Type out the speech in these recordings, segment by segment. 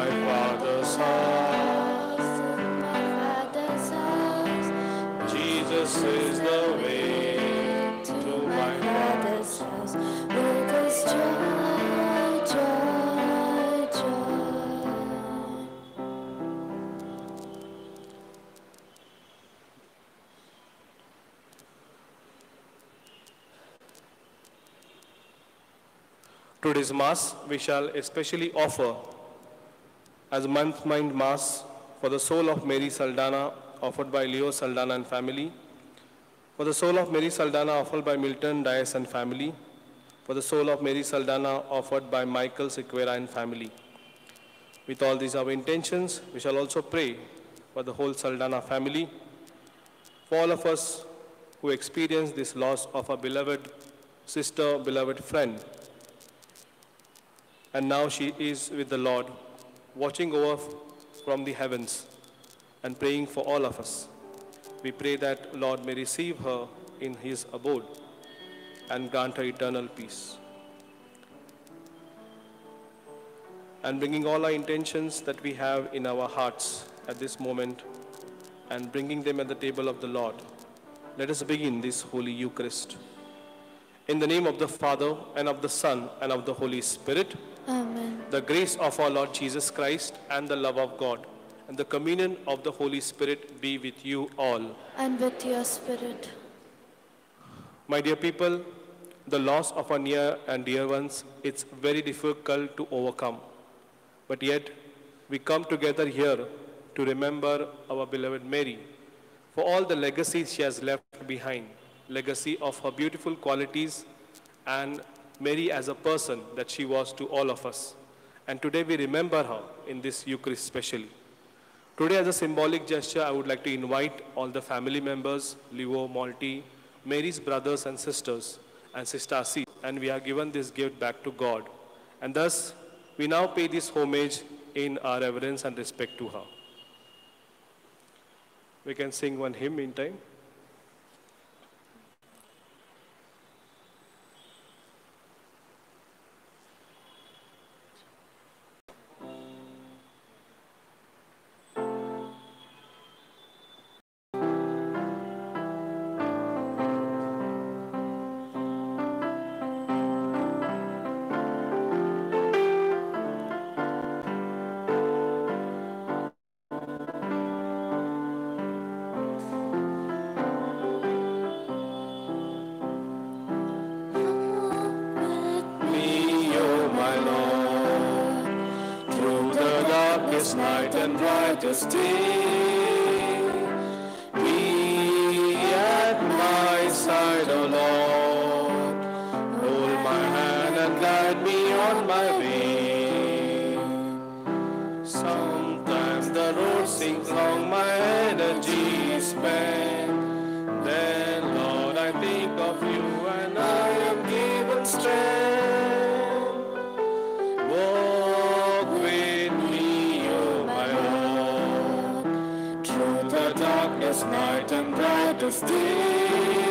my Father's house. in my Father's house. Jesus is the way to my Father's house. With His joy, joy, joy. Today's Mass we shall especially offer as month-mind Mass for the soul of Mary Saldana, offered by Leo Saldana and family, for the soul of Mary Saldana, offered by Milton Dias and family, for the soul of Mary Saldana, offered by Michael Sequeira and family. With all these our intentions, we shall also pray for the whole Saldana family, for all of us who experience this loss of a beloved sister, beloved friend. And now she is with the Lord, watching over from the heavens and praying for all of us. We pray that Lord may receive her in His abode and grant her eternal peace. And bringing all our intentions that we have in our hearts at this moment and bringing them at the table of the Lord, let us begin this Holy Eucharist. In the name of the Father, and of the Son, and of the Holy Spirit, Amen. the grace of our Lord Jesus Christ and the love of God and the communion of the Holy Spirit be with you all. And with your spirit. My dear people, the loss of our near and dear ones, it's very difficult to overcome. But yet, we come together here to remember our beloved Mary for all the legacies she has left behind, legacy of her beautiful qualities and Mary as a person that she was to all of us. And today we remember her in this Eucharist specially. Today as a symbolic gesture, I would like to invite all the family members, Leo, Malti, Mary's brothers and sisters, and Sister Asi, and we are given this gift back to God. And thus, we now pay this homage in our reverence and respect to her. We can sing one hymn meantime. Night and brightest day, be at my side, O Lord. Hold my hand and guide me on my way. Sometimes the road seems long, my energy is spent. Then, Lord, I think of you and I am given strength. Walk with me, O my Lord, through the darkest night and brightest day.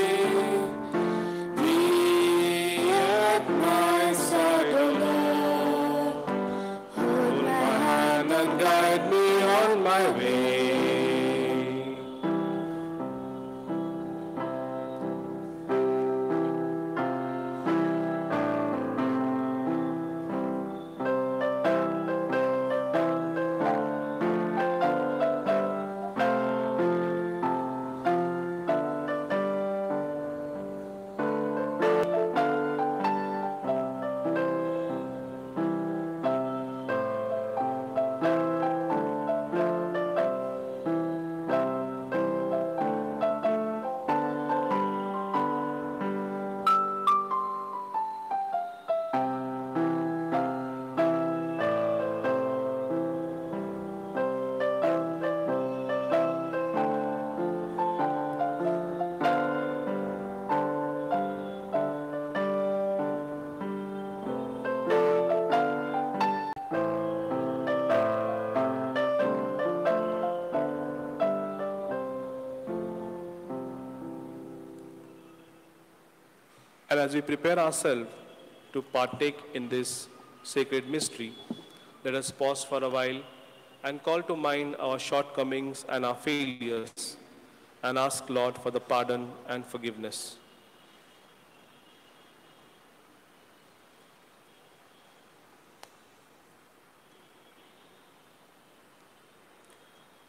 Be at my side, O Lord. Hold my hand and guide me on my way. And as we prepare ourselves to partake in this sacred mystery, Let us pause for a while and call to mind our shortcomings and our failures and ask Lord for the pardon and forgiveness.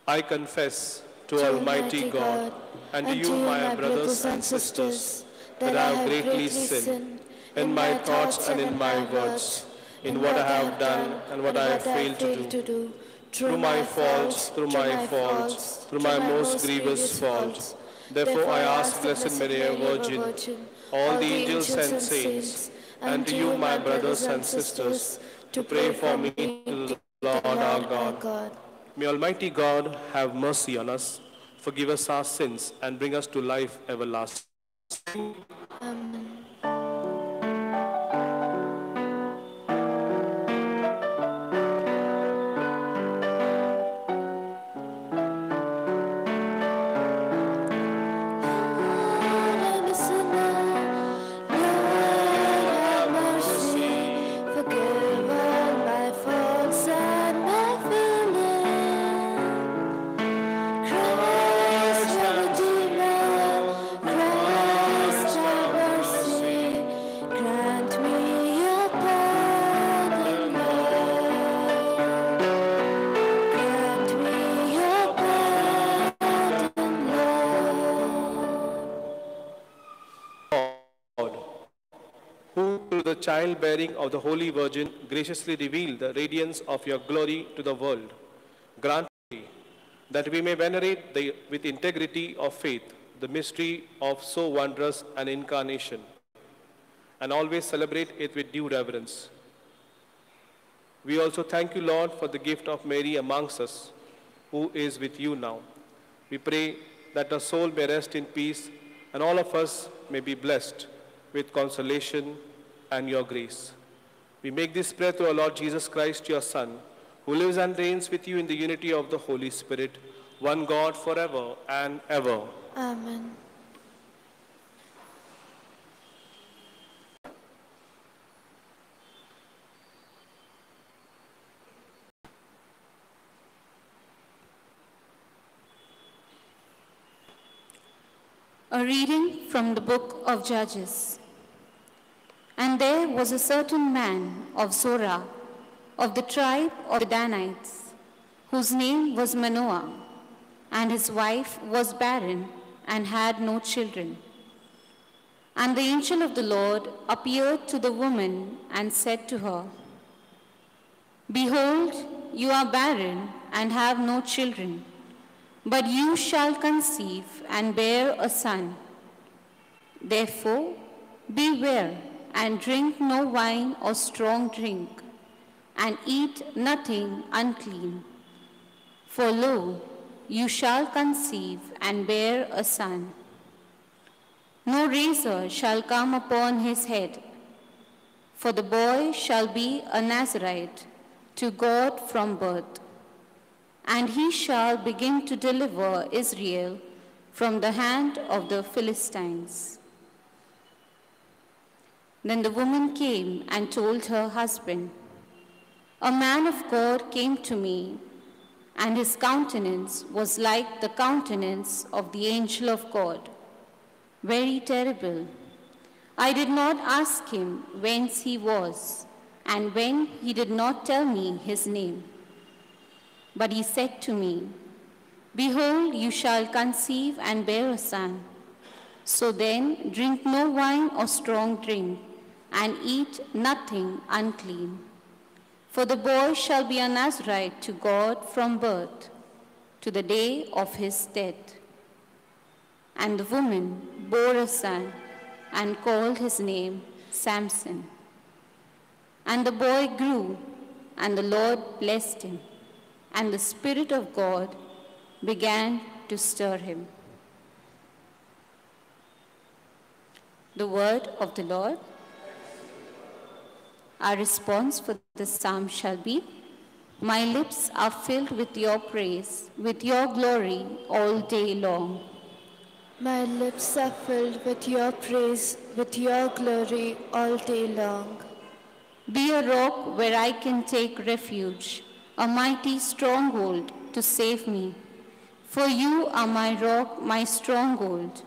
I confess to Almighty God and to you, my brothers and sisters, that I have greatly sinned in my thoughts and in my words, in what I have done and what I have failed to do, through my faults, through my most grievous fault. Therefore I ask Blessed Mary, Virgin, all the angels and saints, and to you, my brothers and sisters, to pray for me to the Lord our God. May Almighty God have mercy on us, forgive us our sins, and bring us to life everlasting. Amen. Childbearing of the Holy Virgin, graciously reveal the radiance of your glory to the world. Grant that we may venerate with integrity of faith the mystery of so wondrous an incarnation, and always celebrate it with due reverence. We also thank you, Lord, for the gift of Mary amongst us, who is with you now. We pray that our soul may rest in peace, and all of us may be blessed with consolation and your grace. We make this prayer through our Lord Jesus Christ, your Son, who lives and reigns with you in the unity of the Holy Spirit, one God forever and ever. Amen. A reading from the book of Judges. And there was a certain man of Zorah, of the tribe of the Danites, whose name was Manoah, and his wife was barren and had no children. And the angel of the Lord appeared to the woman and said to her, Behold, you are barren and have no children, but you shall conceive and bear a son. Therefore, beware and drink no wine or strong drink, and eat nothing unclean. For lo, you shall conceive and bear a son. No razor shall come upon his head, for the boy shall be a Nazarite to God from birth, and he shall begin to deliver Israel from the hand of the Philistines. Then the woman came and told her husband, A man of God came to me, and his countenance was like the countenance of the angel of God, very terrible. I did not ask him whence he was, and when he did not tell me his name. But he said to me, Behold, you shall conceive and bear a son. So then drink no wine or strong drink, and eat nothing unclean. For the boy shall be a Nazarite to God from birth, to the day of his death. And the woman bore a son, and called his name Samson. And the boy grew, and the Lord blessed him, and the Spirit of God began to stir him. The word of the Lord. Our response for this psalm shall be, My lips are filled with your praise, with your glory all day long. My lips are filled with your praise, with your glory all day long. Be a rock where I can take refuge, a mighty stronghold to save me. For you are my rock, my stronghold.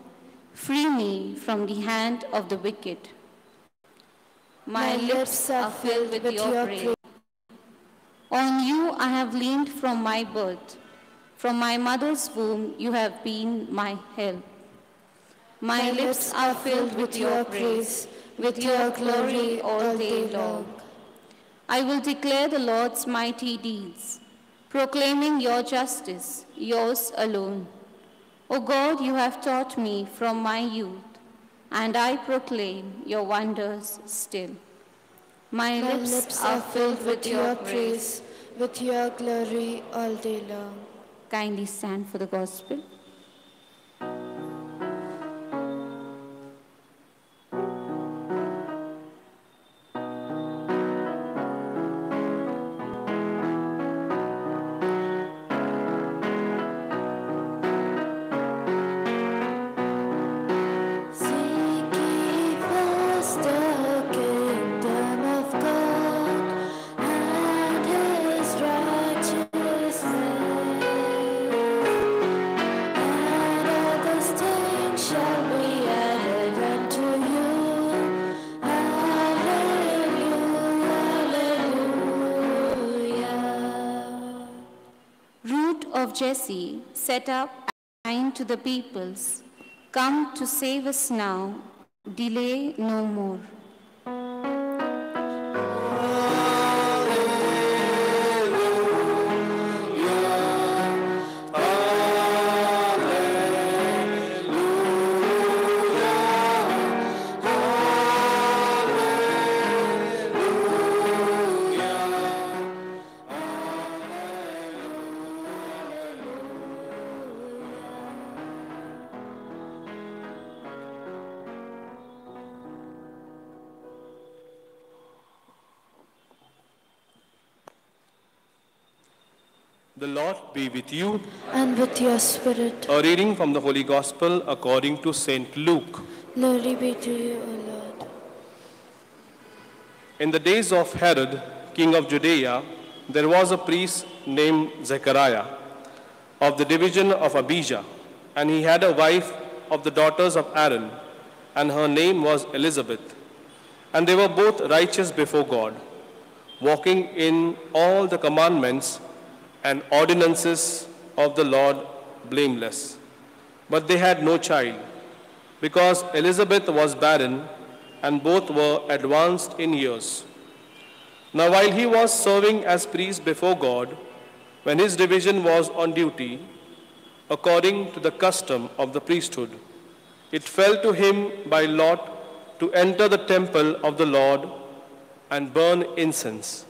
Free me from the hand of the wicked. My lips are filled with your praise. On you I have leaned from my birth. From my mother's womb you have been my help. My lips are filled with your praise, with your glory all day long. I will declare the Lord's mighty deeds, proclaiming your justice, yours alone. O God, you have taught me from my youth, and I proclaim your wonders still. My lips are filled with your praise, with your glory all day long. Kindly stand for the gospel. Jesse set up a sign to the peoples, come to save us now, delay no more. The Lord be with you. And with your spirit. A reading from the Holy Gospel according to St. Luke. Glory be to you, O Lord. In the days of Herod, king of Judea, there was a priest named Zechariah of the division of Abijah, and he had a wife of the daughters of Aaron, and her name was Elizabeth. And they were both righteous before God, walking in all the commandments and ordinances of the Lord blameless. But they had no child, because Elizabeth was barren, and both were advanced in years. Now while he was serving as priest before God, when his division was on duty, according to the custom of the priesthood, it fell to him by lot to enter the temple of the Lord and burn incense.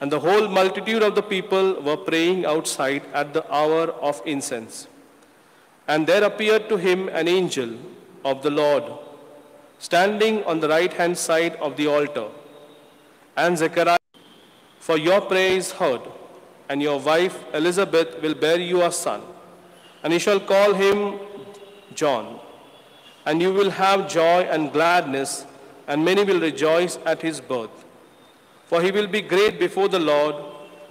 And the whole multitude of the people were praying outside at the hour of incense. And there appeared to him an angel of the Lord, standing on the right-hand side of the altar. And Zechariah, for your prayer is heard, and your wife Elizabeth will bear you a son, and you shall call him John. And you will have joy and gladness, and many will rejoice at his birth. For he will be great before the Lord,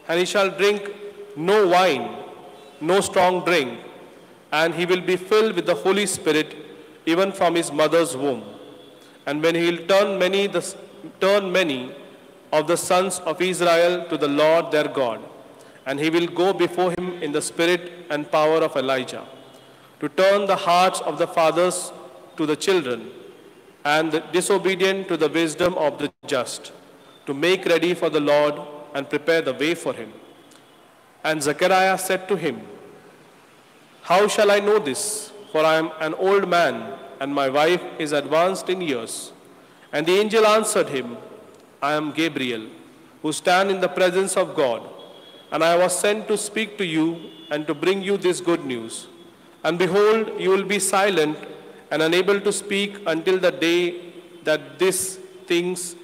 and he shall drink no wine, no strong drink, and he will be filled with the Holy Spirit even from his mother's womb. And when he will turn many of the sons of Israel to the Lord their God, and he will go before him in the spirit and power of Elijah, to turn the hearts of the fathers to the children, and the disobedient to the wisdom of the just, to make ready for the Lord and prepare the way for him. And Zechariah said to him, how shall I know this? For I am an old man, and my wife is advanced in years. And the angel answered him, I am Gabriel, who stand in the presence of God, and I was sent to speak to you and to bring you this good news. And behold, you will be silent and unable to speak until the day that these things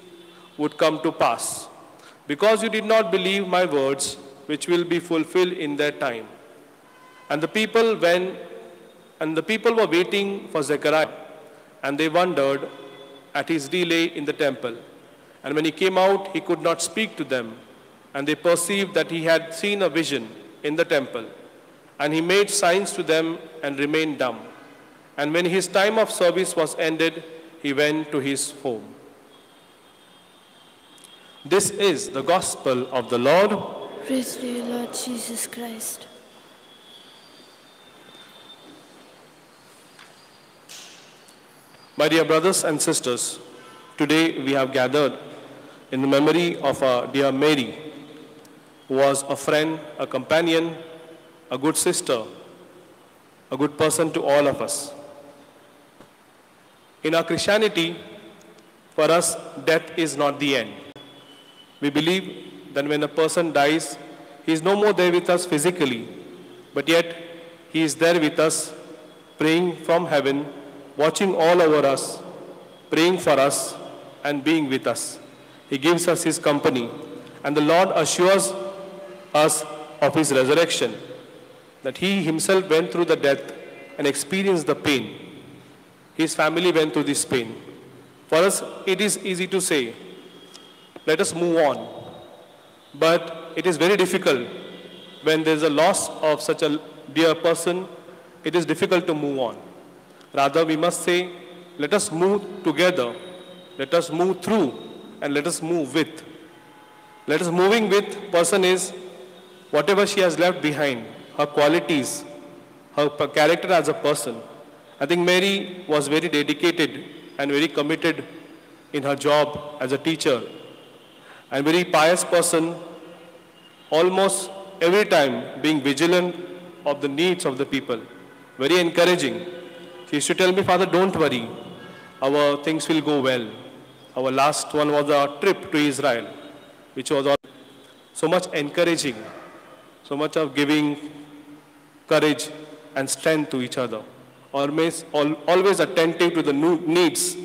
would come to pass, because you did not believe my words, which will be fulfilled in their time. And the people were waiting for Zechariah, and they wondered at his delay in the temple. And when he came out, he could not speak to them, and they perceived that he had seen a vision in the temple. And he made signs to them and remained dumb. And when his time of service was ended, he went to his home. This is the gospel of the Lord. Praise to you, Lord Jesus Christ. My dear brothers and sisters, today we have gathered in the memory of our dear Mary, who was a friend, a companion, a good sister, a good person to all of us. In our Christianity, for us, death is not the end. We believe that when a person dies, he is no more there with us physically, but yet he is there with us, praying from heaven, watching all over us, praying for us, and being with us. He gives us his company, and the Lord assures us of his resurrection, that he himself went through the death and experienced the pain. His family went through this pain. For us, it is easy to say, let us move on. But it is very difficult when there is a loss of such a dear person. It is difficult to move on. Rather, we must say, let us move together, let us move through, and let us move with. Let us moving with person is whatever she has left behind, her qualities, her character as a person. I think Mary was very dedicated and very committed in her job as a teacher, and very pious person, almost every time being vigilant of the needs of the people. Very encouraging. She used to tell me, Father, don't worry, our things will go well. Our last one was a trip to Israel, which was so much encouraging, so much of giving courage and strength to each other. Always attentive to the needs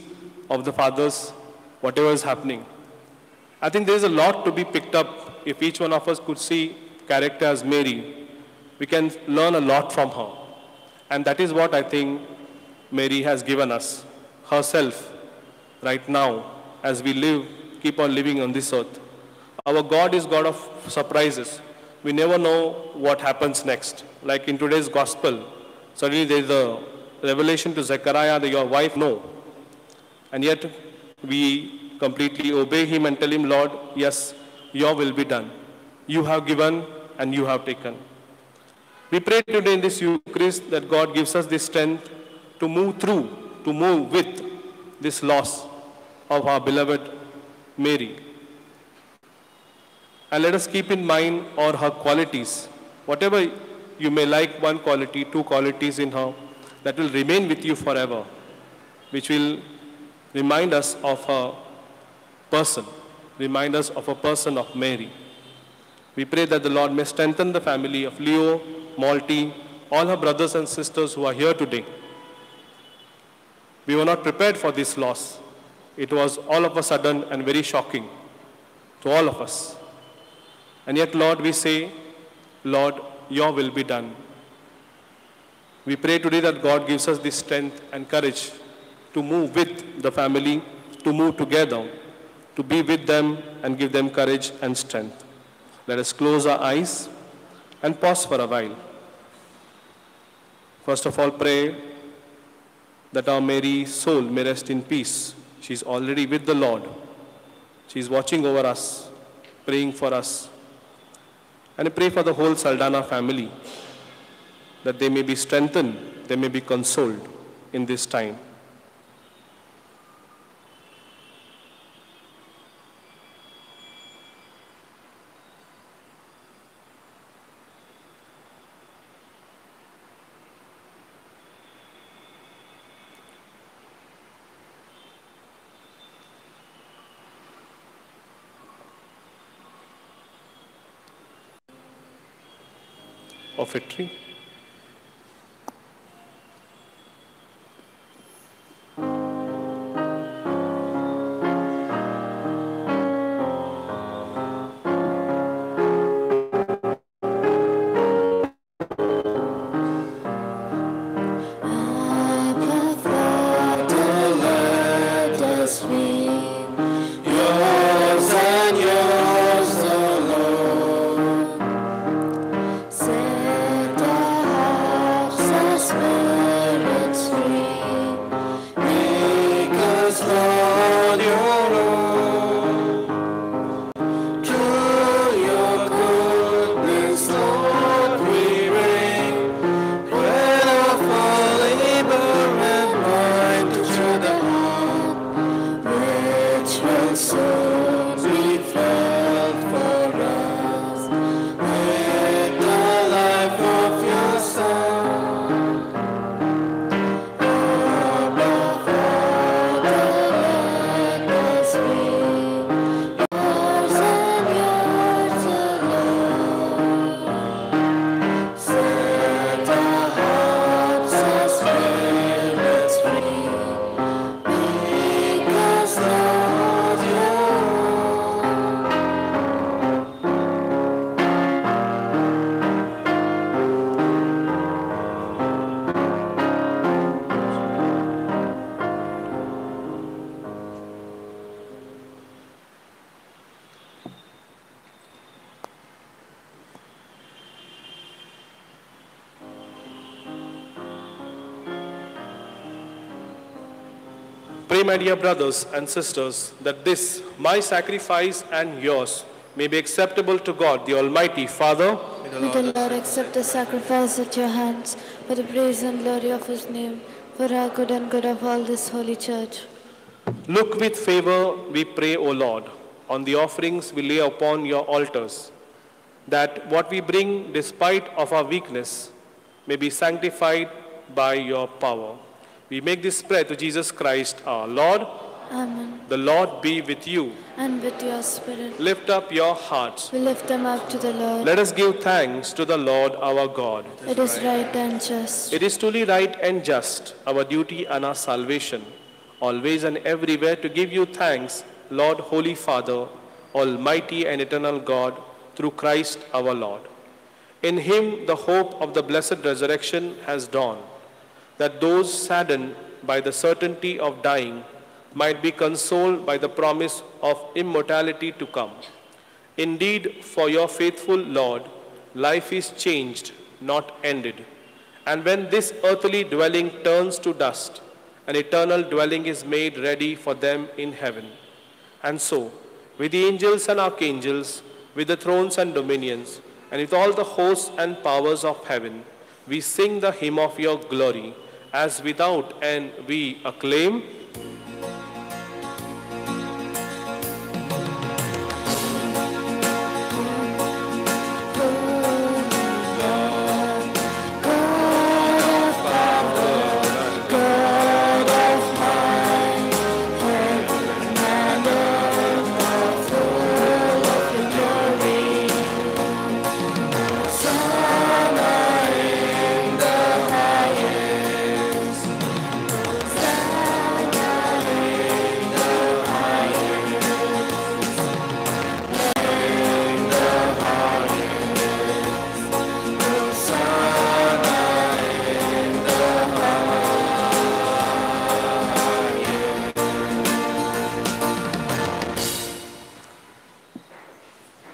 of the fathers, whatever is happening. I think there is a lot to be picked up. If each one of us could see character as Mary, we can learn a lot from her. And that is what I think Mary has given us, herself, right now, as we live, keep on living on this earth. Our God is God of surprises. We never know what happens next. Like in today's gospel, suddenly there is a revelation to Zechariah that your wife, no. And yet we completely obey him and tell him, Lord, yes, your will be done. You have given and you have taken. We pray today in this Eucharist that God gives us this strength to move through, to move with this loss of our beloved Mary. And let us keep in mind all her qualities. Whatever you may like, one quality, two qualities in her, that will remain with you forever, which will remind us of her person, remind us of a person of Mary. We pray that the Lord may strengthen the family of Leo, Malti, all her brothers and sisters who are here today. We were not prepared for this loss. It was all of a sudden and very shocking to all of us. And yet, Lord, we say, Lord, your will be done. We pray today that God gives us the strength and courage to move with the family, to move together, to be with them and give them courage and strength. Let us close our eyes and pause for a while. First of all, pray that our Mary's soul may rest in peace. She is already with the Lord. She is watching over us, praying for us. And I pray for the whole Saldana family, that they may be strengthened, they may be consoled in this time. Of victory. Abba, Father, let us be your Pray, my dear brothers and sisters, that this, my sacrifice and yours, may be acceptable to God, the Almighty Father. May the Lord accept the sacrifice at your hands for the praise and glory of his name, for our good and good of all this holy church. Look with favor, we pray, O Lord, on the offerings we lay upon your altars, that what we bring despite of our weakness may be sanctified by your power. We make this prayer to Jesus Christ our Lord. Amen. The Lord be with you. And with your spirit. Lift up your hearts. We lift them up to the Lord. Let us give thanks to the Lord our God. It is right and just. It is truly right and just, our duty and our salvation, always and everywhere to give you thanks, Lord, Holy Father, Almighty and eternal God, through Christ our Lord. In him the hope of the blessed resurrection has dawned, that those saddened by the certainty of dying might be consoled by the promise of immortality to come. Indeed, for your faithful Lord, life is changed, not ended. And when this earthly dwelling turns to dust, an eternal dwelling is made ready for them in heaven. And so, with the angels and archangels, with the thrones and dominions, and with all the hosts and powers of heaven, we sing the hymn of your glory, as without end we acclaim.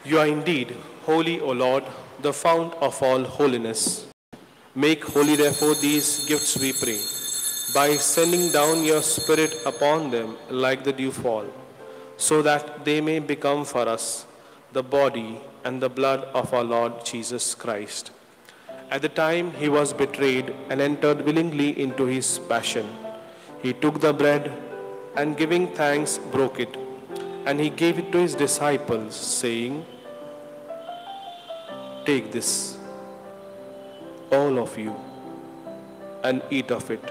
You are indeed holy, O Lord, the fount of all holiness. Make holy, therefore, these gifts, we pray, by sending down your Spirit upon them like the dewfall, so that they may become for us the body and the blood of our Lord Jesus Christ. At the time he was betrayed and entered willingly into his passion, he took the bread and, giving thanks, broke it, and he gave it to his disciples, saying, "Take this, all of you, and eat of it,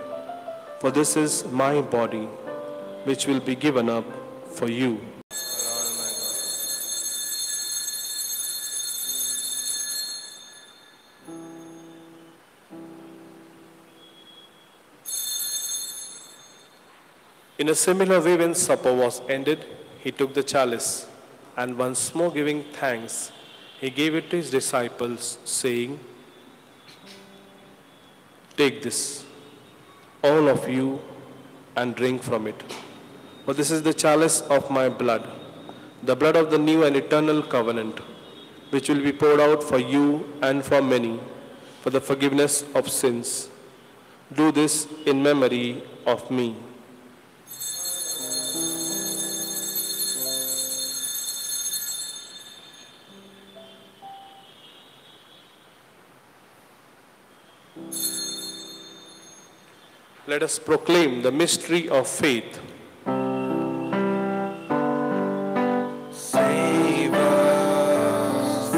for this is my body, which will be given up for you." In a similar way, when supper was ended, he took the chalice, and once more giving thanks, he gave it to his disciples, saying, "Take this, all of you, and drink from it. For this is the chalice of my blood, the blood of the new and eternal covenant, which will be poured out for you and for many, for the forgiveness of sins. Do this in memory of me." Let us proclaim the mystery of faith. Save us,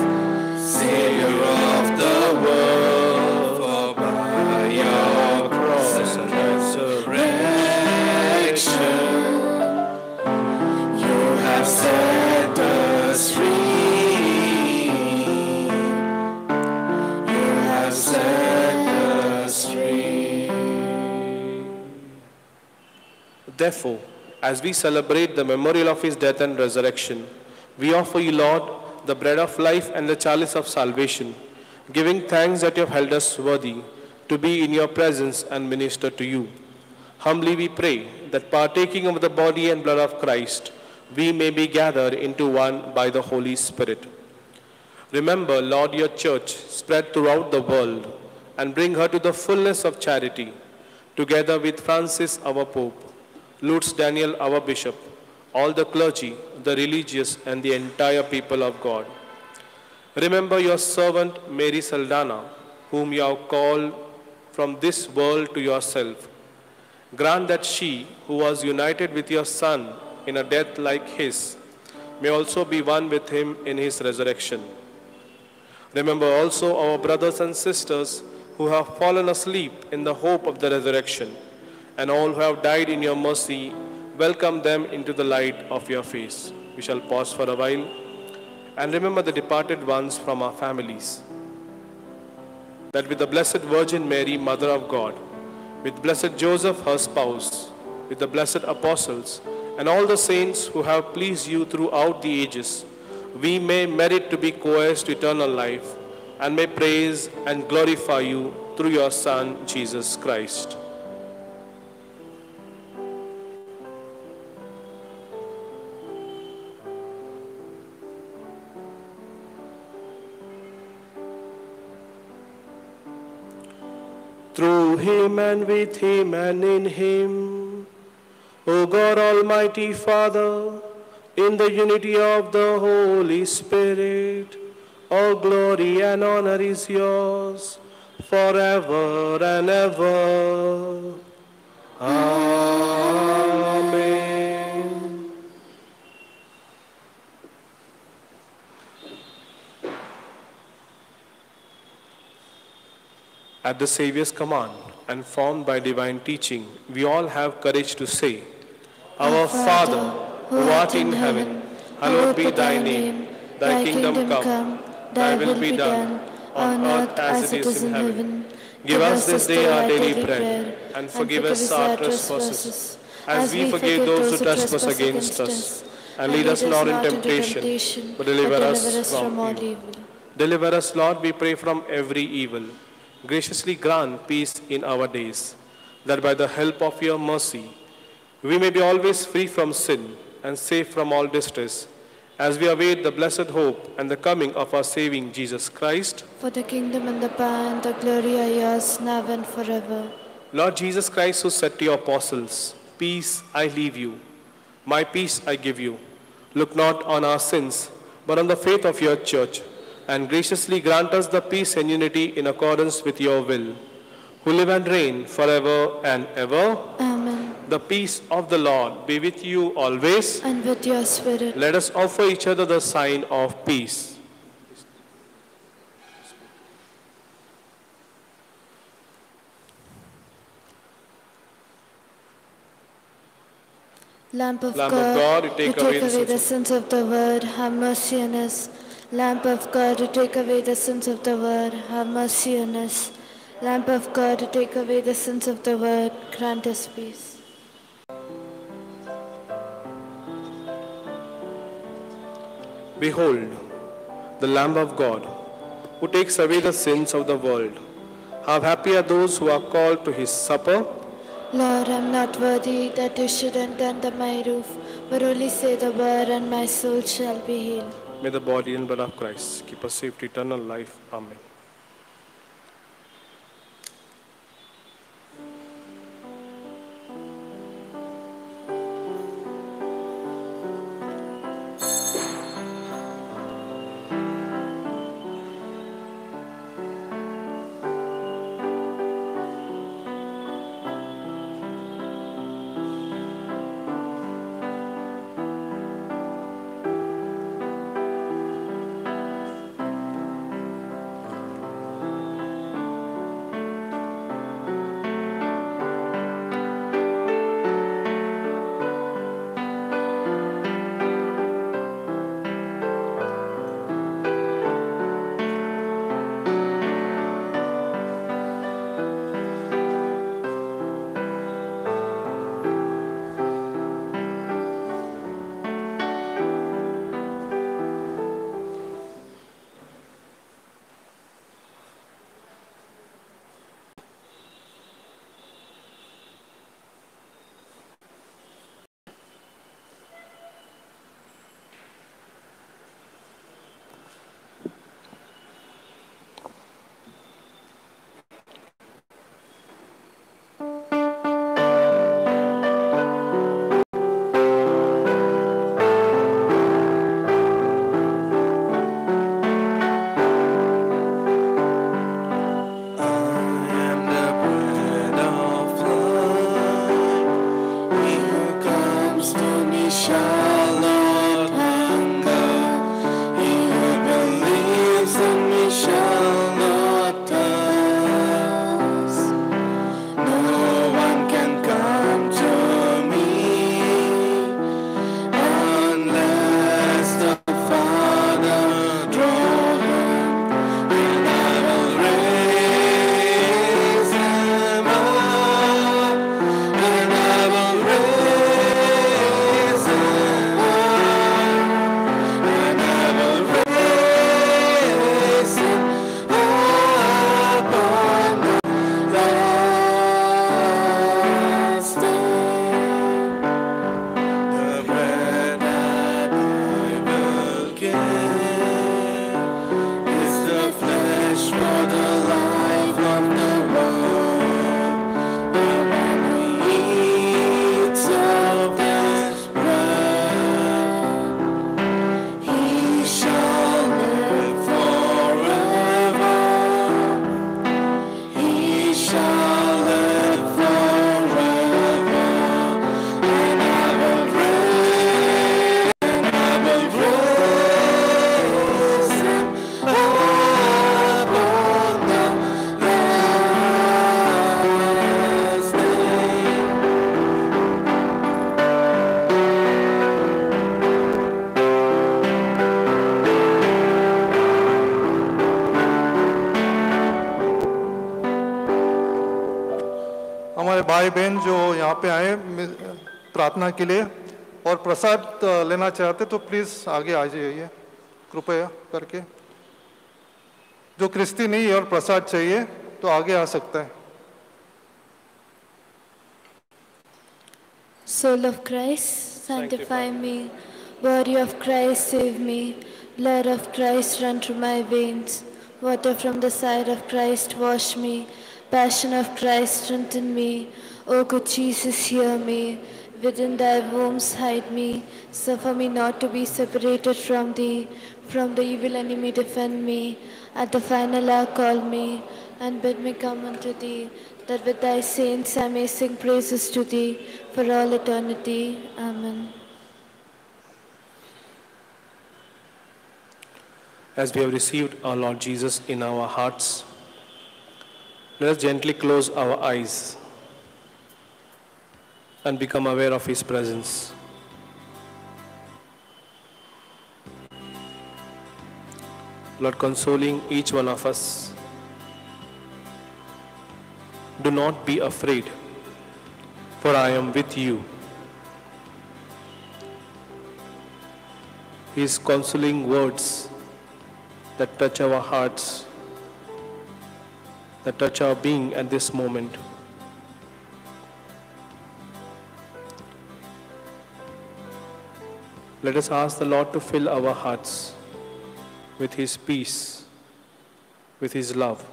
Savior of the world, for by your cross and resurrection, you have set us free. You have set us free. Therefore, as we celebrate the memorial of his death and resurrection, we offer you, Lord, the bread of life and the chalice of salvation, giving thanks that you have held us worthy to be in your presence and minister to you. Humbly we pray that, partaking of the body and blood of Christ, we may be gathered into one by the Holy Spirit. Remember, Lord, your church spread throughout the world, and bring her to the fullness of charity, together with Francis, our Pope, Lutz Daniel, our bishop, all the clergy, the religious, and the entire people of God. Remember your servant Mary Saldana, whom you have called from this world to yourself. Grant that she, who was united with your Son in a death like his, may also be one with him in his resurrection. Remember also our brothers and sisters who have fallen asleep in the hope of the resurrection, and all who have died in your mercy, welcome them into the light of your face. We shall pause for a while and remember the departed ones from our families. That with the Blessed Virgin Mary, Mother of God, with Blessed Joseph, her spouse, with the blessed apostles, and all the saints who have pleased you throughout the ages, we may merit to be co-heirs to eternal life, and may praise and glorify you through your Son, Jesus Christ. Through him and with him and in him, O God Almighty Father, in the unity of the Holy Spirit, all glory and honor is yours forever and ever. Amen. At the Saviour's command and formed by divine teaching, we all have courage to say, Our Father, who art in heaven, hallowed be thy name. Thy kingdom come, thy will be done, on earth as it is in heaven. Give us this day our daily bread, and forgive us our trespasses, as we forgive those who trespass against us. And lead us not in temptation, but deliver us from evil. Deliver us, Lord, we pray, from every evil. Graciously grant peace in our days, that by the help of your mercy, we may be always free from sin and safe from all distress, as we await the blessed hope and the coming of our saving Jesus Christ. For the kingdom and the power and the glory are yours, now and forever. Lord Jesus Christ, who said to your apostles, Peace I leave you, my peace I give you. Look not on our sins, but on the faith of your church, and graciously grant us the peace and unity in accordance with your will, who live and reign forever and ever. Amen. The peace of the Lord be with you always. And with your spirit. Let us offer each other the sign of peace. Lamp of Lamp God, of God, you take away the sins of the world, have mercy on us. Lamp of God, you take away the sins of the world, have mercy on us. Lamp of God, you take away the sins of the world, grant us peace. Behold, the Lamb of God, who takes away the sins of the world. How happy are those who are called to his supper. Lord, I am not worthy that you should enter under my roof, but only say the word and my soul shall be healed. May the body and blood of Christ keep us safe to eternal life. Amen. भाई बहन जो यहाँ पे आए प्रार्थना के लिए और प्रसाद लेना चाहते तो प्लीज आगे आ जाइए कृपया करके। जो क्रिस्ती नहीं है और प्रसाद चाहिए तो आगे आ सकता है। Soul of Christ, sanctify me. Body of Christ, save me. Blood of Christ, run through my veins. Water from the side of Christ, wash me. Passion of Christ, strengthen me. O good Jesus, hear me. Within thy wombs hide me. Suffer me not to be separated from thee. From the evil enemy defend me. At the final hour call me, and bid me come unto thee, that with thy saints I may sing praises to thee for all eternity. Amen. As we have received our Lord Jesus in our hearts, let us gently close our eyes and become aware of His presence. Lord, consoling each one of us, do not be afraid, for I am with you. His consoling words that touch our hearts, that touch our being at this moment. Let us ask the Lord to fill our hearts with His peace, with His love.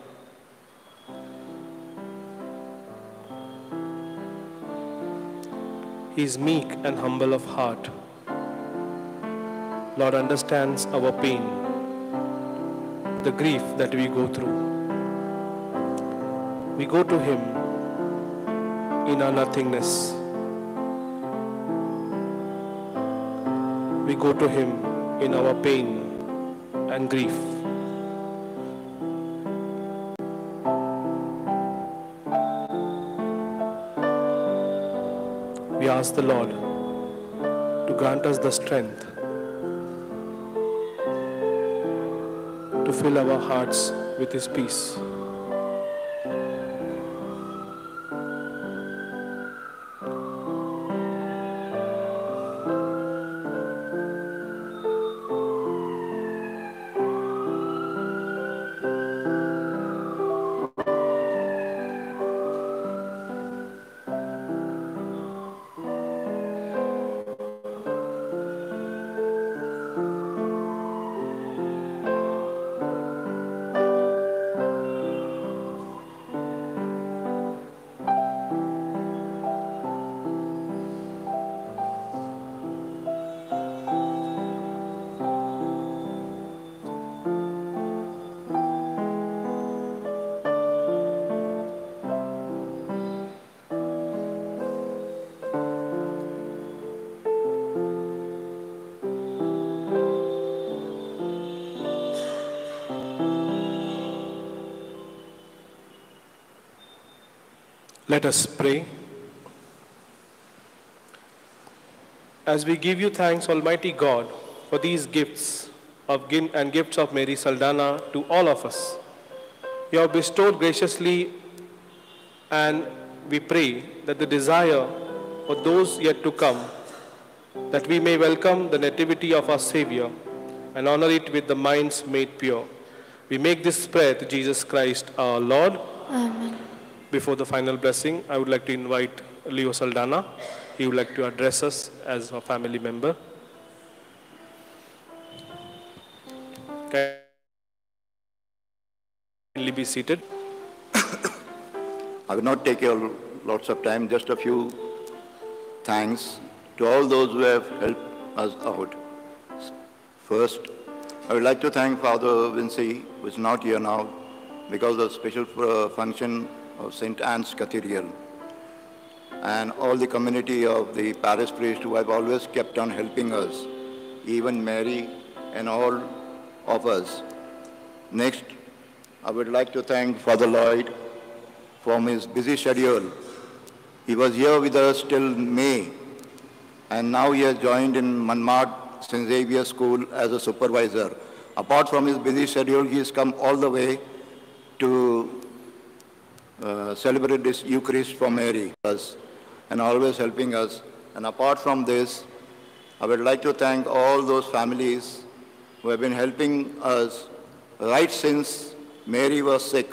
He is meek and humble of heart. Lord understands our pain, the grief that we go through. We go to Him in our nothingness. We go to Him in our pain and grief. We ask the Lord to grant us the strength to fill our hearts with His peace. Let us pray. As we give you thanks, Almighty God, for these gifts and gifts of Mary Saldana to all of us, you have bestowed graciously, and we pray that the desire for those yet to come, that we may welcome the nativity of our Savior and honor it with the minds made pure. We make this prayer to Jesus Christ our Lord. Amen. Before the final blessing, I would like to invite Leo Saldana. He would like to address us as a family member. Kindly be seated. I will not take lots of time, just a few thanks to all those who have helped us out. First, I would like to thank Father Vinci, who is not here now, because of special function of St. Anne's Cathedral, and all the community of the parish priest who have always kept on helping us, even Mary and all of us. Next, I would like to thank Father Lloyd from his busy schedule. He was here with us till May, and now he has joined in Manmad St. Xavier School as a supervisor. Apart from his busy schedule, he has come all the way to celebrate this Eucharist for Mary and always helping us. And apart from this, I would like to thank all those families who have been helping us right since Mary was sick,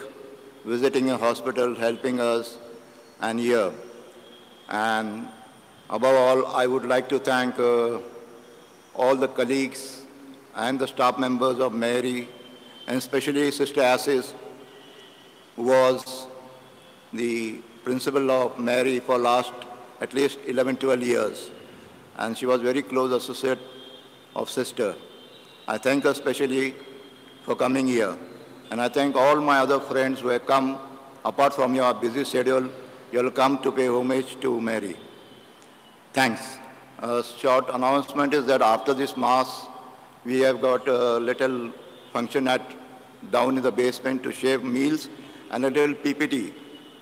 visiting a hospital, helping us, and here. And above all, I would like to thank all the colleagues and the staff members of Mary, and especially Sister Assis, who was the principal of Mary for last at least 11, 12 years. And she was very close associate of Sister. I thank her especially for coming here. And I thank all my other friends who have come, apart from your busy schedule, you will come to pay homage to Mary. Thanks. A short announcement is that after this Mass, we have got a little function down in the basement to share meals and a little PPT.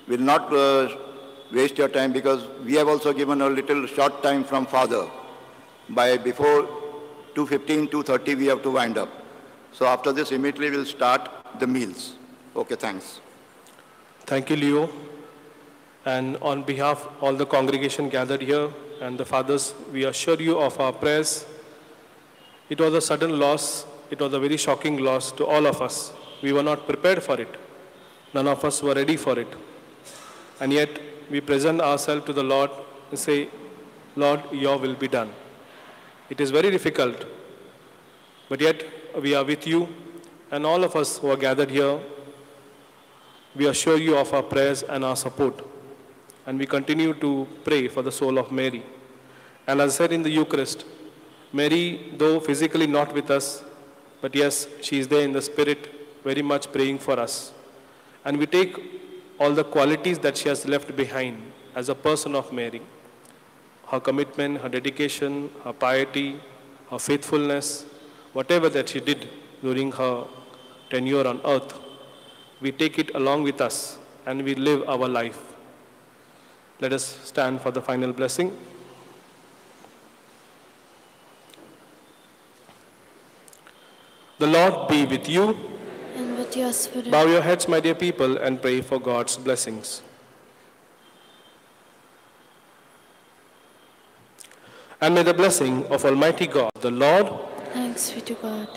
We'll not waste your time because we have also given a little short time from Father. By before 2:15, 2:30, we have to wind up. So after this, immediately we'll start the meals. Okay, thanks. Thank you, Leo. And on behalf of all the congregation gathered here and the fathers, we assure you of our prayers. It was a sudden loss. It was a very shocking loss to all of us. We were not prepared for it. None of us were ready for it. And yet, we present ourselves to the Lord and say, Lord, your will be done. It is very difficult, but yet we are with you, and all of us who are gathered here, we assure you of our prayers and our support. And we continue to pray for the soul of Mary. And as I said in the Eucharist, Mary, though physically not with us, but yes, she is there in the spirit, very much praying for us. And we take all the qualities that she has left behind as a person of Mary. Her commitment, her dedication, her piety, her faithfulness, whatever that she did during her tenure on earth, we take it along with us and we live our life. Let us stand for the final blessing. The Lord be with you. And with your spirit. Bow your heads, my dear people, and pray for God's blessings. And may the blessing of Almighty God, the Lord, Thanks be to God.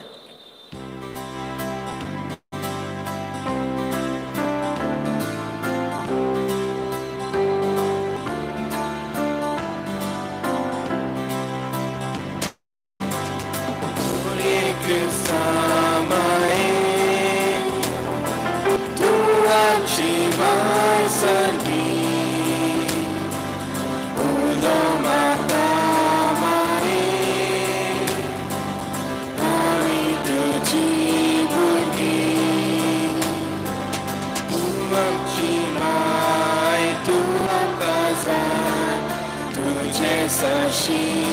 She